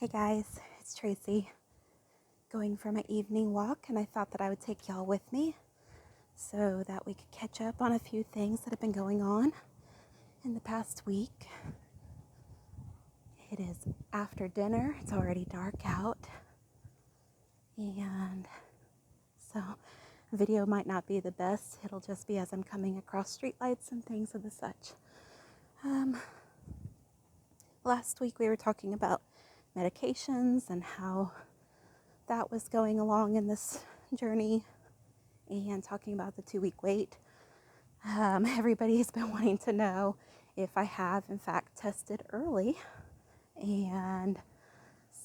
Hey guys, it's Tracy going for my evening walk, and I thought that I would take y'all with me so that we could catch up on a few things that have been going on in the past week. It is after dinner, it's already dark out, and so video might not be the best. It'll just be as I'm coming across streetlights and things of the such. Last week we were talking about medications and how that was going along in this journey and talking about the 2-week wait. Everybody's been wanting to know if I have in fact tested early, and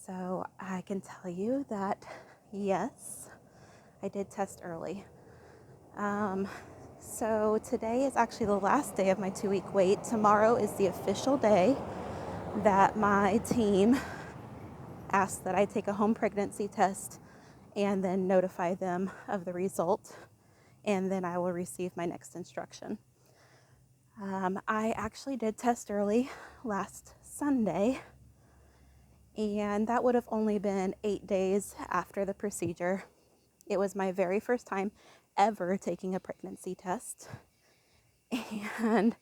so I can tell you that yes, I did test early. So today is actually the last day of my 2-week wait. Tomorrow is the official day that my team asked that I take a home pregnancy test and then notify them of the result, and then I will receive my next instruction. I actually did test early last Sunday, and that would have only been 8 days after the procedure. It was my very first time ever taking a pregnancy test, and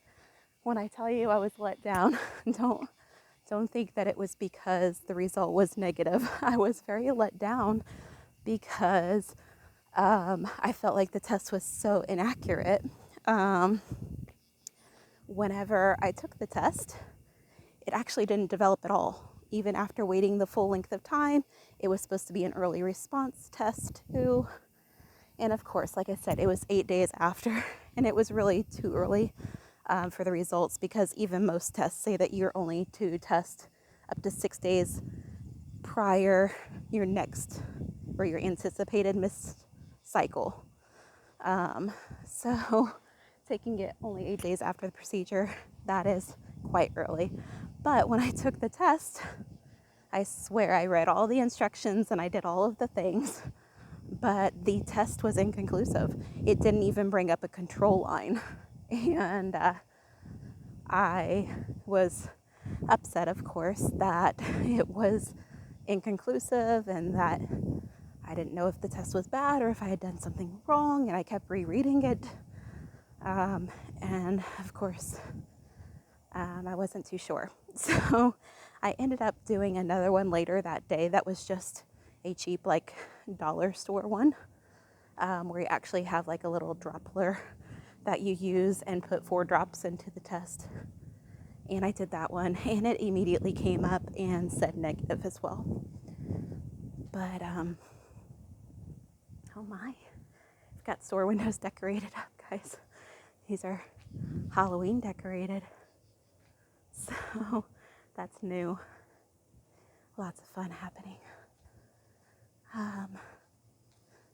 when I tell you I was let down, don't think that it was because the result was negative. I was very let down because I felt like the test was so inaccurate. Whenever I took the test, it actually didn't develop at all. Even after waiting the full length of time, it was supposed to be an early response test too. And of course, like I said, it was 8 days after, and it was really too early for the results, because even most tests say that you're only to test up to 6 days prior your next or your anticipated missed cycle. So taking it only 8 days after the procedure, that is quite early. But when I took the test, I swear I read all the instructions and I did all of the things, but the test was inconclusive. It didn't even bring up a control line. And I was upset, of course, that it was inconclusive and that I didn't know if the test was bad or if I had done something wrong, and I kept rereading it. And of course, I wasn't too sure. So I ended up doing another one later that day that was just a cheap, like, dollar store one, where you actually have like a little dropper that you use and put 4 drops into the test. And I did that one, and it immediately came up and said negative as well. But, oh my, I've got store windows decorated up, guys. These are Halloween decorated. So that's new. Lots of fun happening.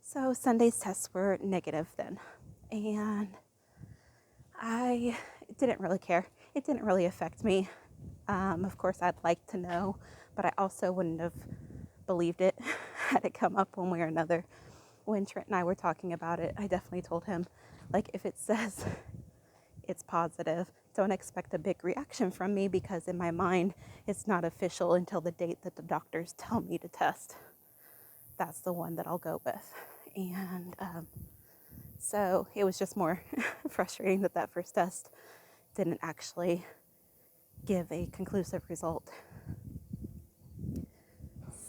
So Sunday's tests were negative then, and I didn't really care. It didn't really affect me. Of course, I'd like to know, but I also wouldn't have believed it had it come up one way or another. When Trent and I were talking about it, I definitely told him, like, if it says it's positive, don't expect a big reaction from me, because in my mind, it's not official until the date that the doctors tell me to test. That's the one that I'll go with. And so it was just more frustrating that that first test didn't actually give a conclusive result.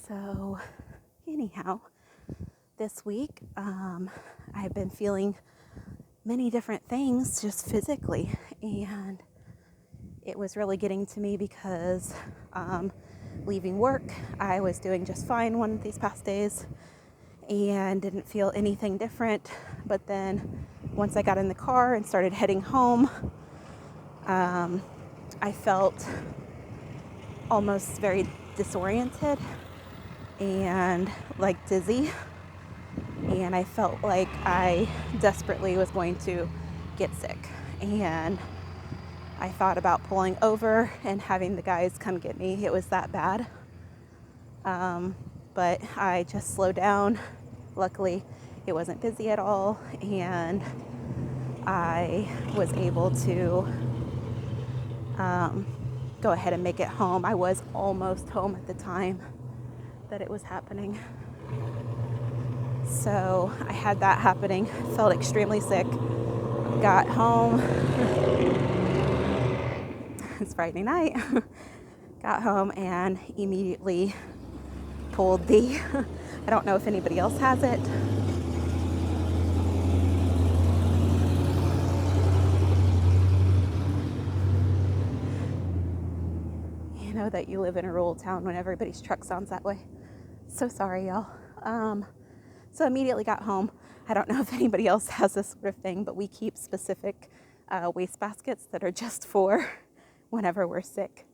So anyhow, this week I've been feeling many different things just physically, and it was really getting to me because leaving work, I was doing just fine one of these past days and didn't feel anything different. But then once I got in the car and started heading home, I felt almost very disoriented and like dizzy, and I felt like I desperately was going to get sick, and I thought about pulling over and having the guys come get me. It was that bad. But I just slowed down. Luckily, it wasn't busy at all, and I was able to go ahead and make it home. I was almost home at the time, that it was happening. So I had that happening, felt extremely sick, got home. It's Friday night. Got home and immediately pulled the, I don't know if anybody else has it. You know that you live in a rural town when everybody's truck sounds that way. So sorry, y'all. So immediately got home. I don't know if anybody else has this sort of thing, but we keep specific waste baskets that are just for whenever we're sick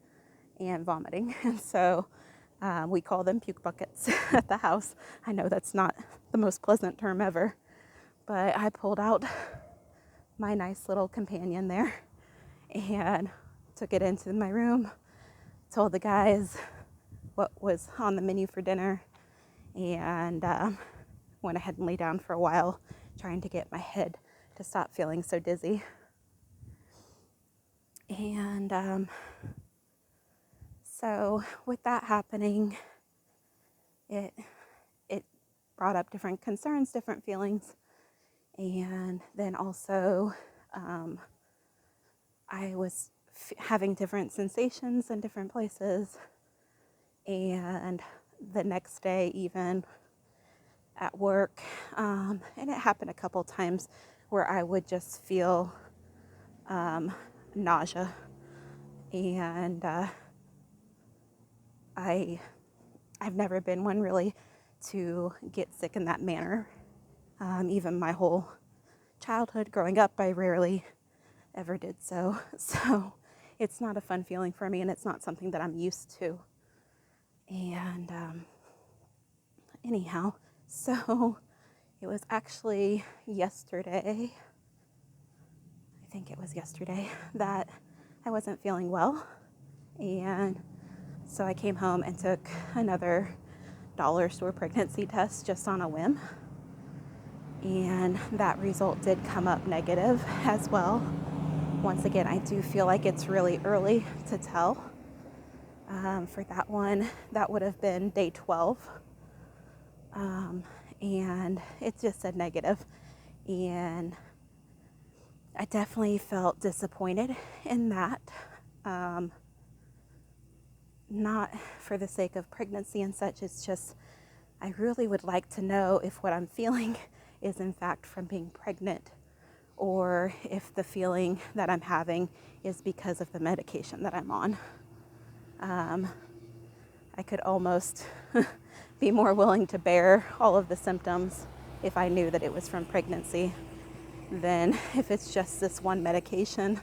and vomiting. And so we call them puke buckets at the house. I know that's not the most pleasant term ever, but I pulled out my nice little companion there and took it into my room, told the guys what was on the menu for dinner, and went ahead and lay down for a while, trying to get my head to stop feeling so dizzy. And so with that happening, it brought up different concerns, different feelings, and then also I was having different sensations in different places. And the next day, even at work, and it happened a couple times where I would just feel nausea, and I've never been one really to get sick in that manner. Even my whole childhood growing up, I rarely ever did so. So it's not a fun feeling for me, and it's not something that I'm used to. And anyhow, so it was actually yesterday, I think it was yesterday, that I wasn't feeling well. And so I came home and took another dollar store pregnancy test just on a whim. And that result did come up negative as well. Once again, I do feel like it's really early to tell. For that one, that would have been day 12. And it just said negative. And I definitely felt disappointed in that. Not for the sake of pregnancy and such, it's just I really would like to know if what I'm feeling is in fact from being pregnant, or if the feeling that I'm having is because of the medication that I'm on. I could almost be more willing to bear all of the symptoms if I knew that it was from pregnancy than if it's just this one medication.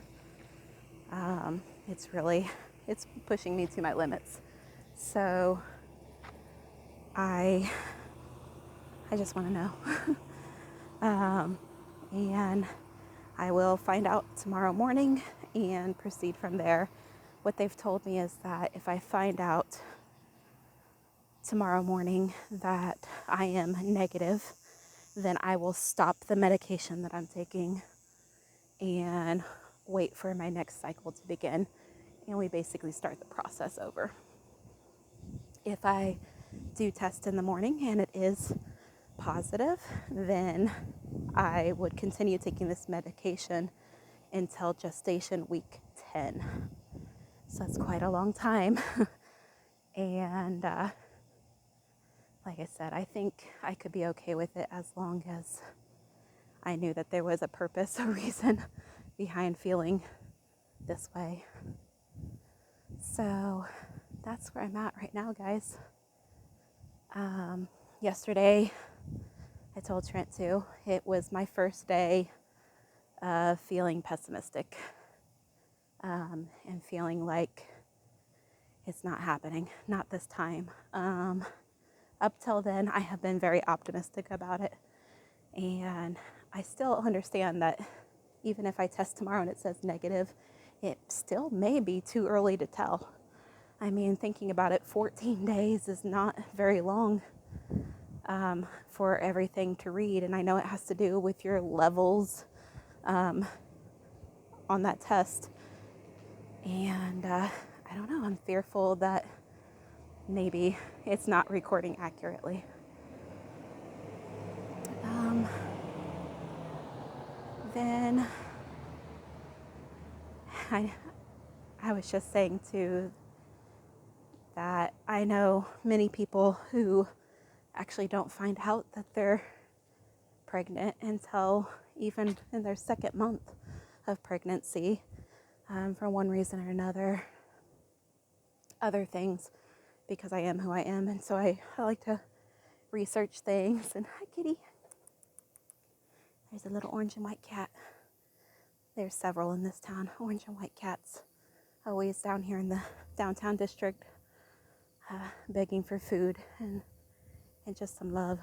It's pushing me to my limits. So I just want to know. And I will find out tomorrow morning and proceed from there. What they've told me is that if I find out tomorrow morning that I am negative, then I will stop the medication that I'm taking and wait for my next cycle to begin. And we basically start the process over. If I do test in the morning and it is positive, then I would continue taking this medication until gestation week 10. So that's quite a long time. And like I said, I think I could be okay with it as long as I knew that there was a purpose, a reason behind feeling this way. So that's where I'm at right now, guys. Yesterday, I told Trent too, it was my first day of feeling pessimistic, and feeling like it's not happening, not this time. Up till then, I have been very optimistic about it, and I still understand that even if I test tomorrow and it says negative, it still may be too early to tell. I mean, thinking about it, 14 days is not very long for everything to read. And I know it has to do with your levels on that test. And I don't know, I'm fearful that maybe it's not recording accurately. Then I was just saying too that I know many people who actually don't find out that they're pregnant until even in their second month of pregnancy, for one reason or another. Other things, because I am who I am, and so I like to research things. And hi, kitty. There's a little orange and white cat. There's several in this town, orange and white cats, always down here in the downtown district, begging for food and just some love.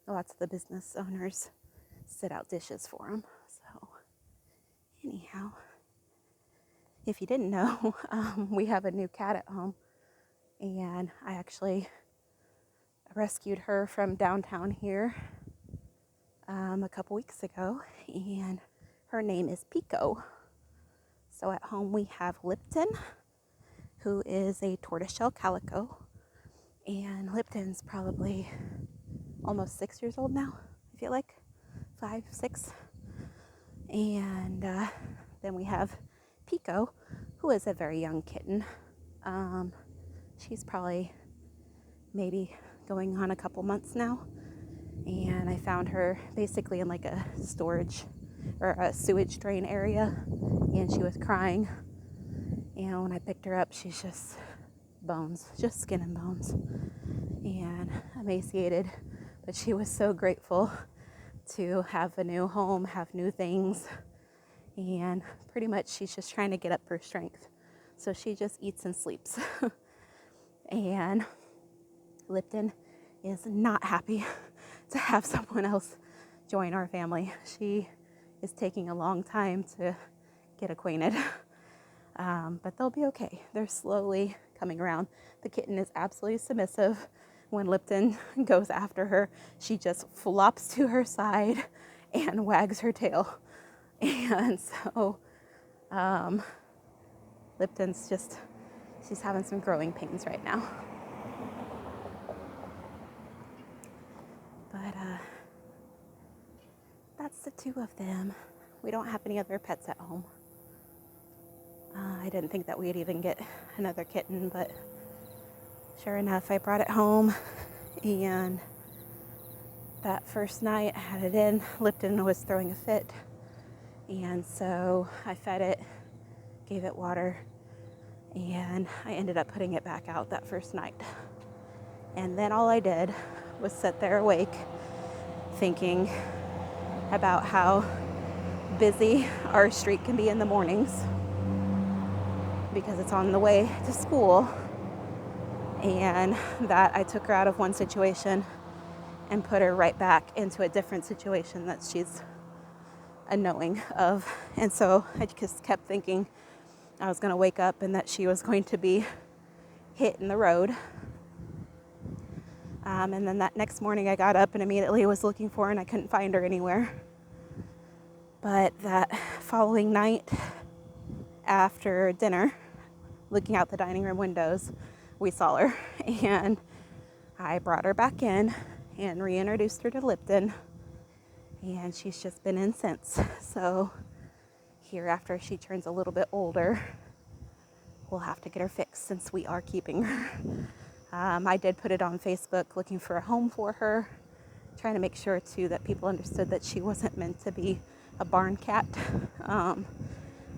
Lots of the business owners sit out dishes for them. So anyhow, if you didn't know, we have a new cat at home, and I actually rescued her from downtown here a couple weeks ago, and her name is Pico. So at home we have Lipton, who is a tortoiseshell calico, and Lipton's probably almost 6 years old now, I feel like 5, 6. And then we have Pico, who is a very young kitten. She's probably maybe going on a couple months now, and I found her basically in like a storage or a sewage drain area, and she was crying, and when I picked her up, she's just bones, just skin and bones, and emaciated, but she was so grateful to have a new home, have new things, and pretty much she's just trying to get up her strength, so she just eats and sleeps. And Lipton is not happy to have someone else join our family. She is taking a long time to get acquainted, but they'll be okay. They're slowly coming around. The kitten is absolutely submissive. When Lipton goes after her, she just flops to her side and wags her tail. And so Lipton's she's having some growing pains right now. But that's the two of them. We don't have any other pets at home. I didn't think that we'd even get another kitten, but sure enough, I brought it home, and that first night I had it in. Lipton was throwing a fit, and so I fed it, gave it water, and I ended up putting it back out that first night. And then all I did was sit there awake, thinking about how busy our street can be in the mornings because it's on the way to school, and that I took her out of one situation and put her right back into a different situation that she's unknowing of. And so I just kept thinking I was going to wake up and that she was going to be hit in the road. And then that next morning I got up and immediately was looking for her, and I couldn't find her anywhere. But that following night, after dinner, looking out the dining room windows, we saw her, and I brought her back in and reintroduced her to Lipton, and she's just been in since. So here, after she turns a little bit older, we'll have to get her fixed since we are keeping her. I did put it on Facebook looking for a home for her, trying to make sure too that people understood that she wasn't meant to be a barn cat.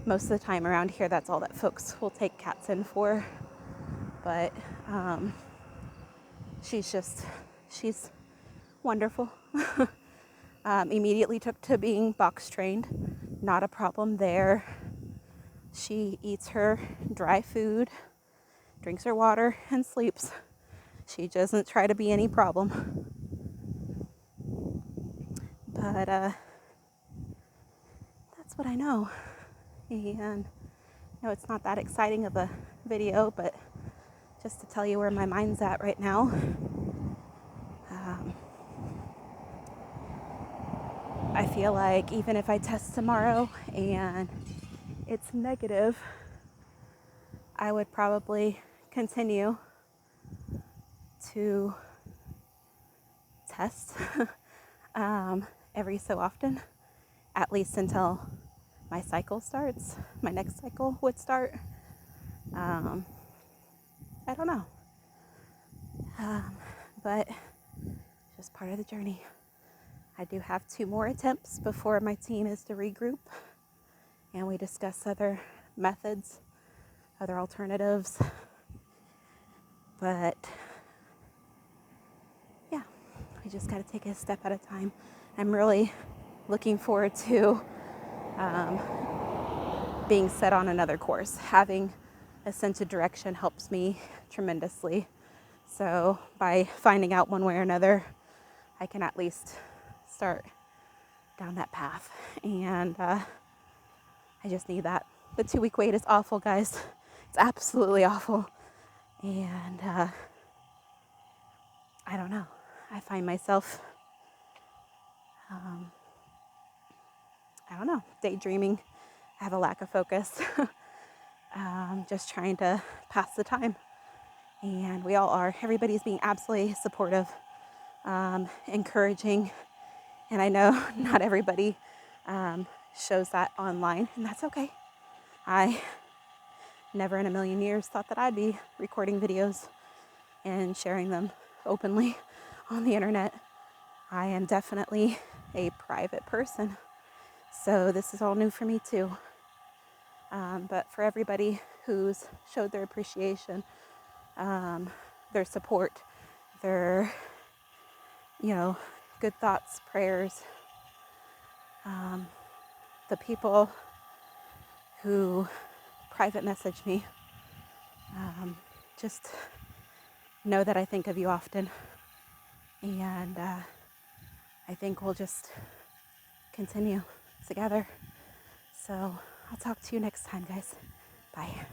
Most of the time around here, that's all that folks will take cats in for. But she's wonderful. Immediately took to being box trained. Not a problem there. She eats her dry food, drinks her water, and sleeps. She doesn't try to be any problem. But that's what I know. And no, it's not that exciting of a video, but just to tell you where my mind's at right now. I feel like even if I test tomorrow and it's negative, I would probably continue to test every so often, at least until my cycle starts, my next cycle would start. I don't know. But just part of the journey. I do have 2 more attempts before my team is to regroup and we discuss other methods, other alternatives. But yeah, we just got to take it a step at a time. I'm really looking forward to being set on another course. Having a sense of direction helps me tremendously. So by finding out one way or another, I can at least start down that path. And I just need that. The 2-week wait is awful, guys. It's absolutely awful. And I don't know. I find myself, I don't know, daydreaming. I have a lack of focus. Just trying to pass the time. And we all are. Everybody's being absolutely supportive, encouraging. And I know not everybody shows that online, and that's okay. I never in a million years thought that I'd be recording videos and sharing them openly on the internet. I am definitely a private person, so this is all new for me too. But for everybody who's showed their appreciation, their support, their, good thoughts, prayers, the people who private message me, just know that I think of you often, and I think we'll just continue together. So I'll talk to you next time, guys. Bye.